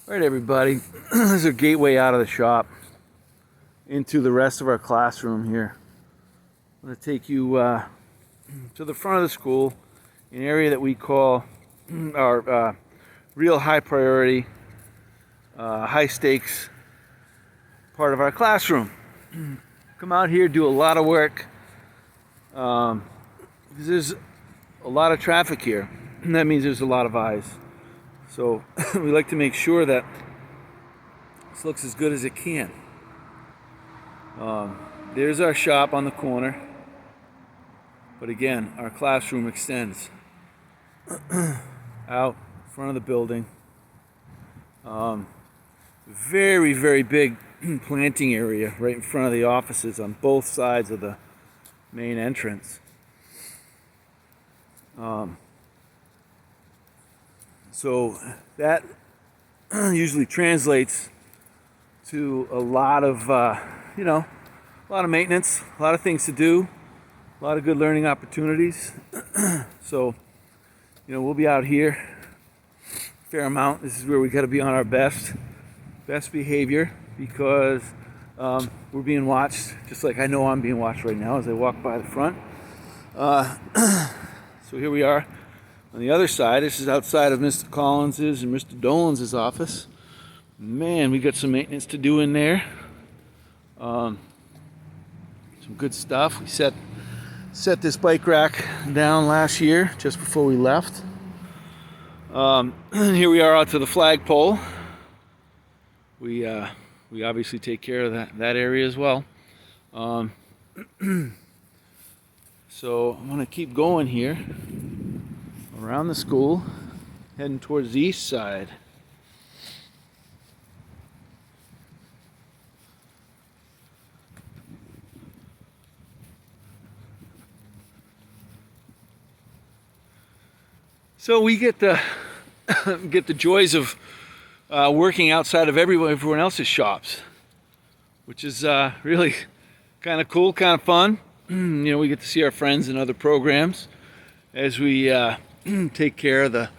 Alright everybody, this is a gateway out of the shop into the rest of our classroom here. I'm going to take you to the front of the school, an area that we call our real high priority, high stakes part of our classroom. Come out here, do a lot of work, because there's a lot of traffic here, and that means there's a lot of eyes. So we like to make sure that this looks as good as it can. There's our shop on the corner, but again, our classroom extends out front of the building. Very, very big planting area right in front of the offices on both sides of the main entrance. So that usually translates to a lot of, a lot of maintenance, a lot of things to do, a lot of good learning opportunities. So, we'll be out here a fair amount. This is where we got to be on our best behavior, because we're being watched, just like I know I'm being watched right now as I walk by the front. So here we are. On the other side, this is outside of Mr. Collins's and Mr. Dolan's office. Man, we got some maintenance to do in there. Some good stuff. We set this bike rack down last year, just before we left. And here we are out to the flagpole. We obviously take care of that area as well. So I'm going to keep going here around the school, heading towards the east side. So we get the joys of working outside of everyone else's shops, which is really kind of cool, kind of fun. We get to see our friends in other programs as we take care of the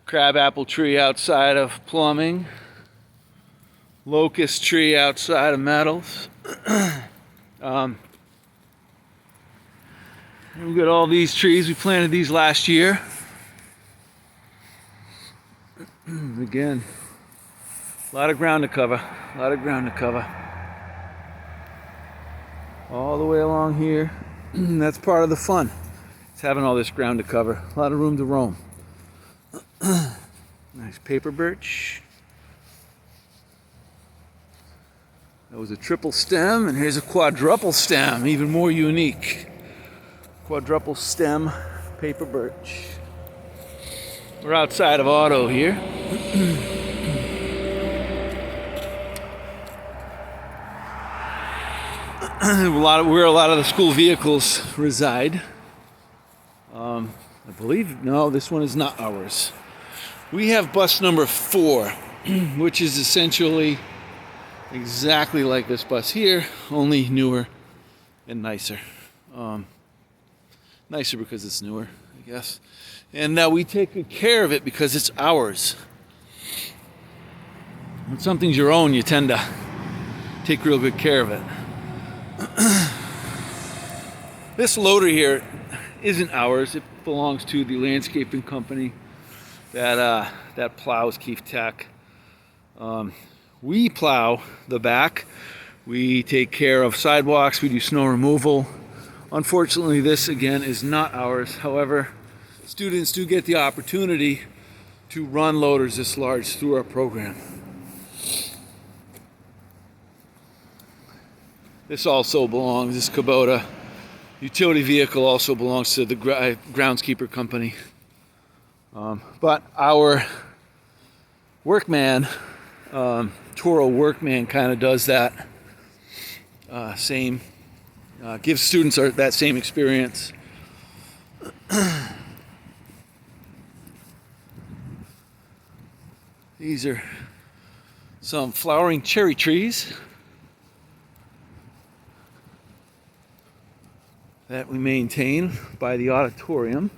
crabapple tree outside of plumbing, locust tree outside of metals. We've got all these trees. We planted these last year. Again, a lot of ground to cover. All the way along here. That's part of the fun. It's having all this ground to cover. A lot of room to roam. Nice paper birch. That was a triple stem, and here's a quadruple stem, even more unique. Quadruple stem paper birch. We're outside of auto here. Where a lot of the school vehicles reside. I believe, no, this one is not ours. We have bus number 4, which is essentially exactly like this bus here, only newer and nicer. Nicer because it's newer, I guess. And we take good care of it because it's ours. When something's your own, you tend to take real good care of it. This loader here isn't ours. It belongs to the landscaping company that plows Keefe Tech. We plow the back. We take care of sidewalks. We do snow removal. Unfortunately, this again is not ours. However, students do get the opportunity to run loaders this large through our program. This Kubota utility vehicle also belongs to the groundskeeper company. But our workman, Toro workman, kind of does that gives students that same experience. These are some flowering cherry trees that we maintain by the auditorium.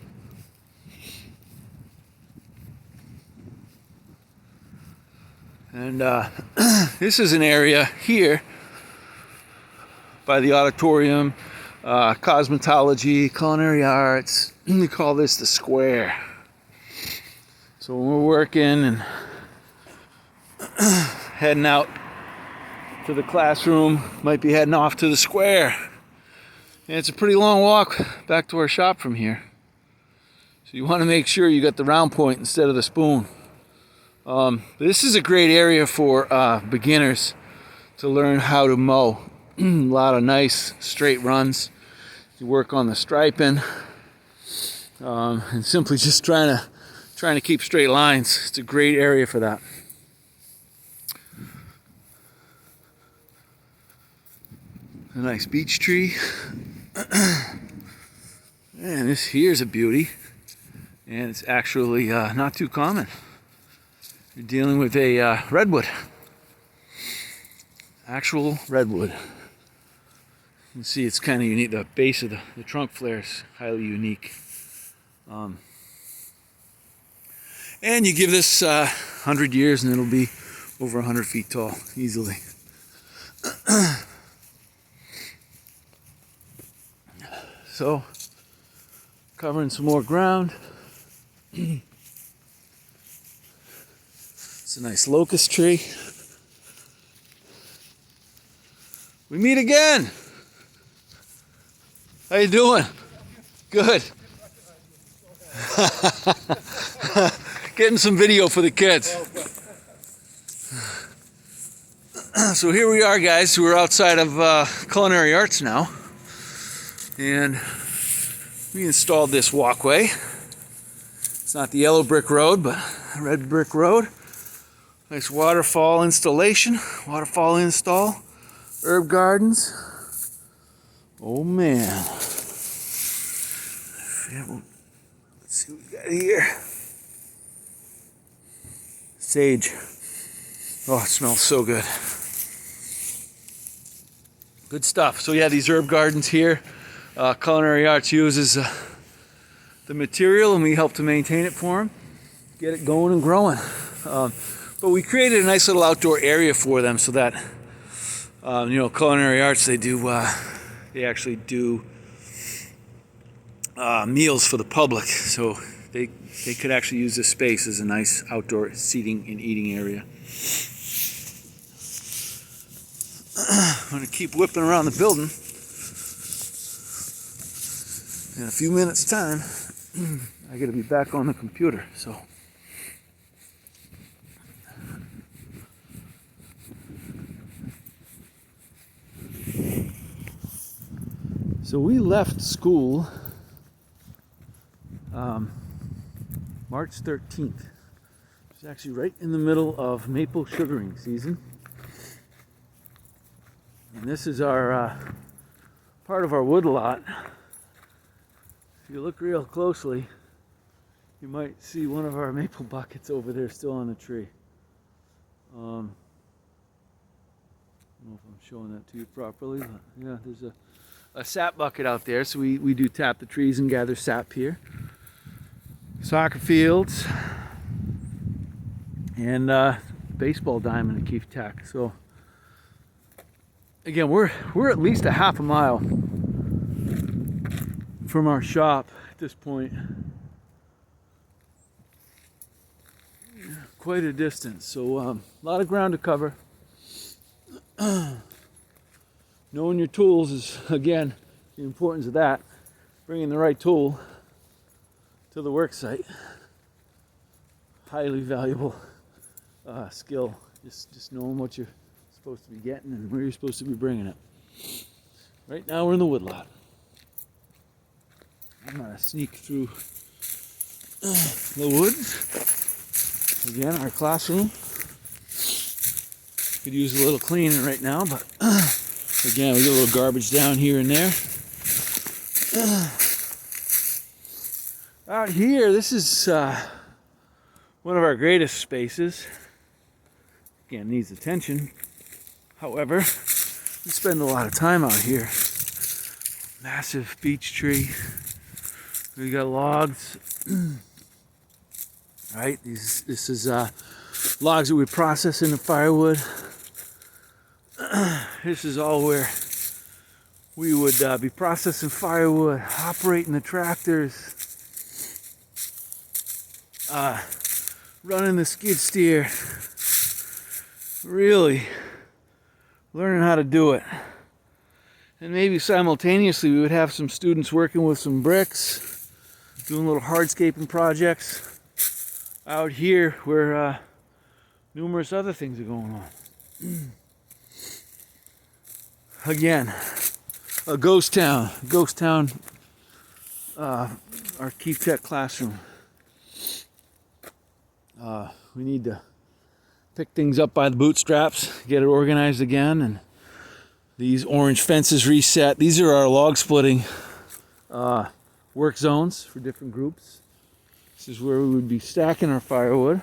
And this is an area here by the auditorium, cosmetology, culinary arts. We call this the square. So when we're working and heading out to the classroom, might be heading off to the square. And it's a pretty long walk back to our shop from here. So you want to make sure you got the round point instead of the spoon. This is a great area for beginners to learn how to mow. A lot of nice straight runs. You work on the striping and simply just trying to keep straight lines. It's a great area for that. A nice beech tree. And this here's a beauty. And it's actually not too common. You're dealing with a redwood. Actual redwood. You can see it's kind of unique. The base of the trunk flare is highly unique. And you give this 100 years and it'll be over 100 feet tall, easily. So, covering some more ground. It's a nice locust tree. We meet again. How you doing? Good. Getting some video for the kids. So here we are, guys. We're outside of culinary arts now. And we installed this walkway. It's not the yellow brick road, but a red brick road. Nice waterfall installation, waterfall install, herb gardens. Oh man. Yeah, well, let's see what we got here. Sage. Oh, it smells so good. Good stuff. So yeah, these herb gardens here, Culinary Arts uses the material and we help to maintain it for them, get it going and growing. But we created a nice little outdoor area for them so that, Culinary Arts, they actually do meals for the public. So they could actually use this space as a nice outdoor seating and eating area. I'm going to keep whipping around the building. In a few minutes' time, I got to be back on the computer. So we left school March 13th. It's actually right in the middle of maple sugaring season. And this is our part of our woodlot. If you look real closely, you might see one of our maple buckets over there still on the tree. I don't know if I'm showing that to you properly, but yeah, there's a sap bucket out there, so we do tap the trees and gather sap here. Soccer fields and baseball diamond at Keefe Tech. So again, we're at least a half a mile from our shop at this point. Quite a distance, so a lot of ground to cover. Knowing your tools is, again, the importance of that. Bringing the right tool to the work site. Highly valuable skill. Just knowing what you're supposed to be getting and where you're supposed to be bringing it. Right now we're in the woodlot. I'm gonna sneak through the woods. Again, our classroom. Could use a little cleaning right now, but again, we get a little garbage down here and there. Out here, this is one of our greatest spaces. Again, needs attention. However, we spend a lot of time out here. Massive beech tree. We got logs. Right? This is logs that we process into firewood. This is all where we would be processing firewood, operating the tractors, running the skid steer, really learning how to do it. And maybe simultaneously we would have some students working with some bricks, doing little hardscaping projects out here where numerous other things are going on. Again, a ghost town, our Keefe Tech classroom. We need to pick things up by the bootstraps, get it organized again, and these orange fences reset. These are our log splitting work zones for different groups. This is where we would be stacking our firewood.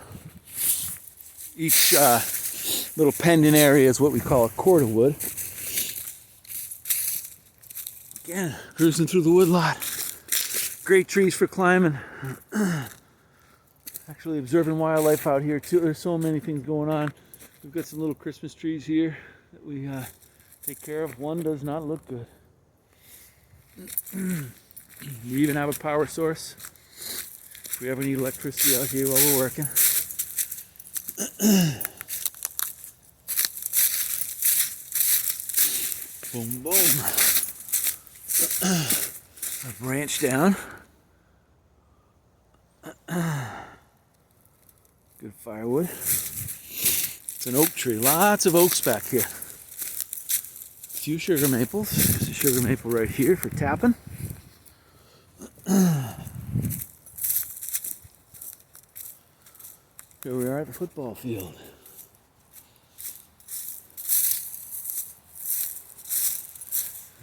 Each little pendant area is what we call a cord of wood. Again, cruising through the woodlot. Great trees for climbing. Actually observing wildlife out here too. There's so many things going on. We've got some little Christmas trees here that we take care of. One does not look good. We even have a power source if we ever need electricity out here while we're working. Boom, boom. A branch down. Good firewood. It's an oak tree. Lots of oaks back here. A few sugar maples. There's a sugar maple right here for tapping. Here we are at the football field.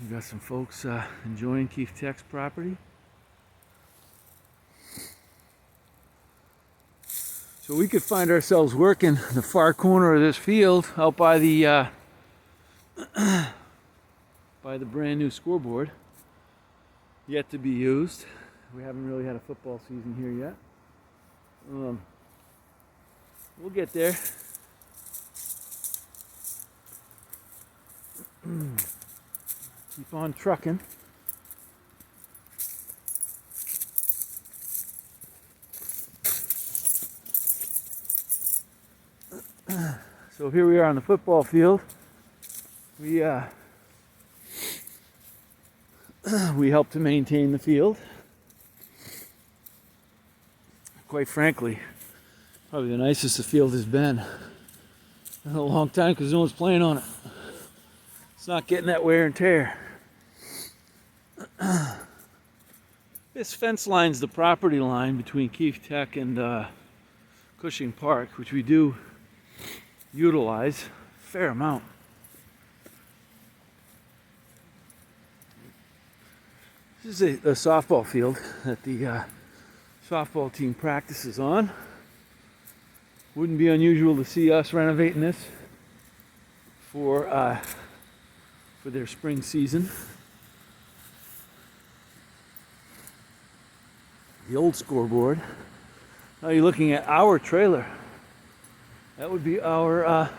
We've got some folks enjoying Keefe Tech's property. So we could find ourselves working in the far corner of this field out by the brand new scoreboard, yet to be used. We haven't really had a football season here yet. We'll get there. Keep on trucking. So here we are on the football field. We help to maintain the field. Quite frankly, probably the nicest the field has been in a long time because no one's playing on it. It's not getting that wear and tear. This fence line's the property line between Keefe Tech and Cushing Park, which we do utilize a fair amount. This is a softball field that the softball team practices on. Wouldn't be unusual to see us renovating this for their spring season. The old scoreboard. Now you're looking at our trailer. That would be our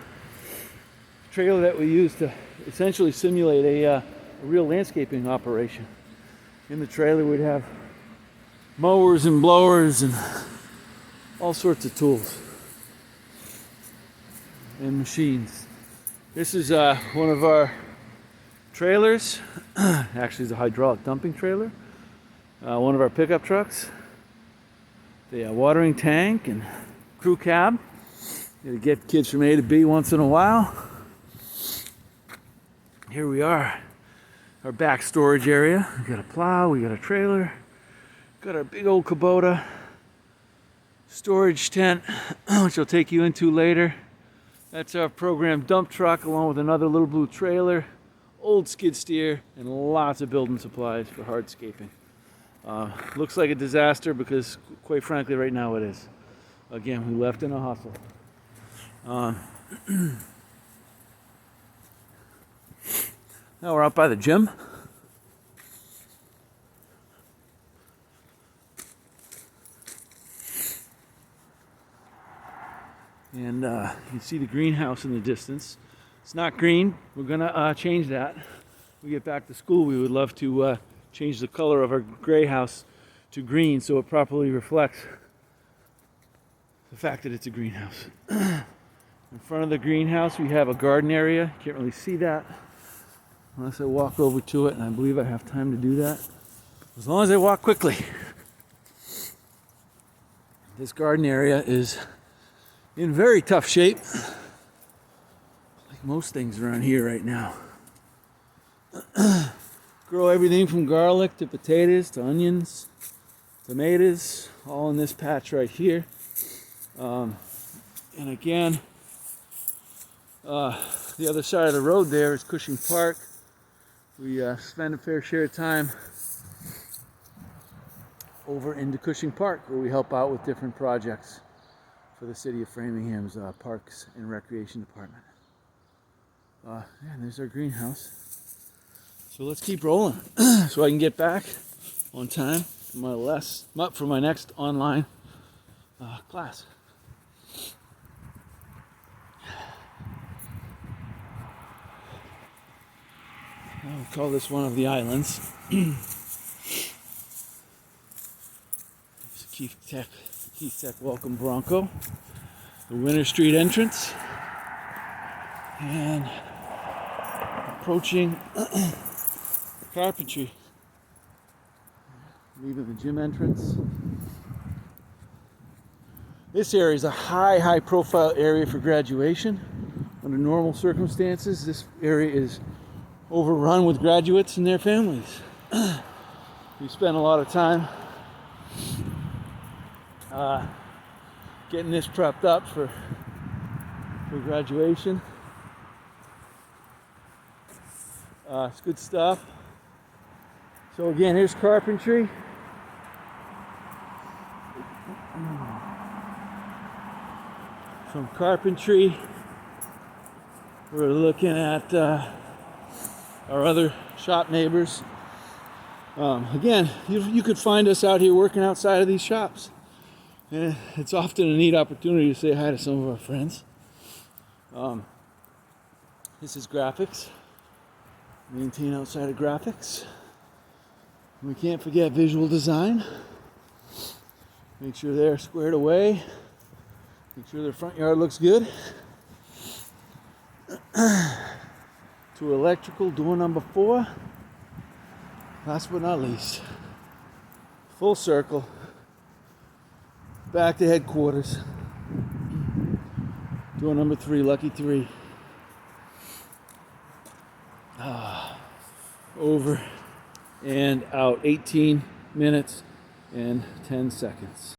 trailer that we use to essentially simulate a real landscaping operation. In the trailer we'd have mowers and blowers and all sorts of tools and machines. This is one of our trailers. Actually, it's a hydraulic dumping trailer. One of our pickup trucks. The watering tank and crew cab. To get kids from A to B once in a while. Here we are. Our back storage area. We got a plow, we got a trailer, got our big old Kubota storage tent, which I'll take you into later. That's our program dump truck along with another little blue trailer, old skid steer, and lots of building supplies for hardscaping. Looks like a disaster because, quite frankly, right now it is. Again, we left in a hustle. Now we're out by the gym. And you can see the greenhouse in the distance. It's not green. We're gonna change that. When we get back to school, we would love to change the color of our gray house to green so it properly reflects the fact that it's a greenhouse. In front of the greenhouse, we have a garden area. You can't really see that unless I walk over to it, and I believe I have time to do that. As long as I walk quickly. This garden area is in very tough shape, like most things around here right now. Grow everything from garlic to potatoes to onions, tomatoes, all in this patch right here. And again, the other side of the road there is Cushing Park. We spend a fair share of time over into Cushing Park, where we help out with different projects for the city of Framingham's Parks and Recreation Department. And there's our greenhouse. So let's keep rolling so I can get back on time for my next online class. I'll call this one of the islands. Keefe Tech Welcome Bronco. The Winter Street entrance. And approaching carpentry. Leaving the gym entrance. This area is a high profile area for graduation. Under normal circumstances, this area is overrun with graduates and their families. We spend a lot of time getting this prepped up for graduation. It's good stuff. So again, here's carpentry. From carpentry, we're looking at our other shop neighbors. Again, you could find us out here working outside of these shops. And it's often a neat opportunity to say hi to some of our friends. This is graphics. Maintain outside of graphics. We can't forget visual design. Make sure they're squared away. Make sure their front yard looks good. To electrical, door number 4. Last but not least, full circle, back to headquarters. Door number 3, lucky 3. Over and out, 18 minutes and 10 seconds.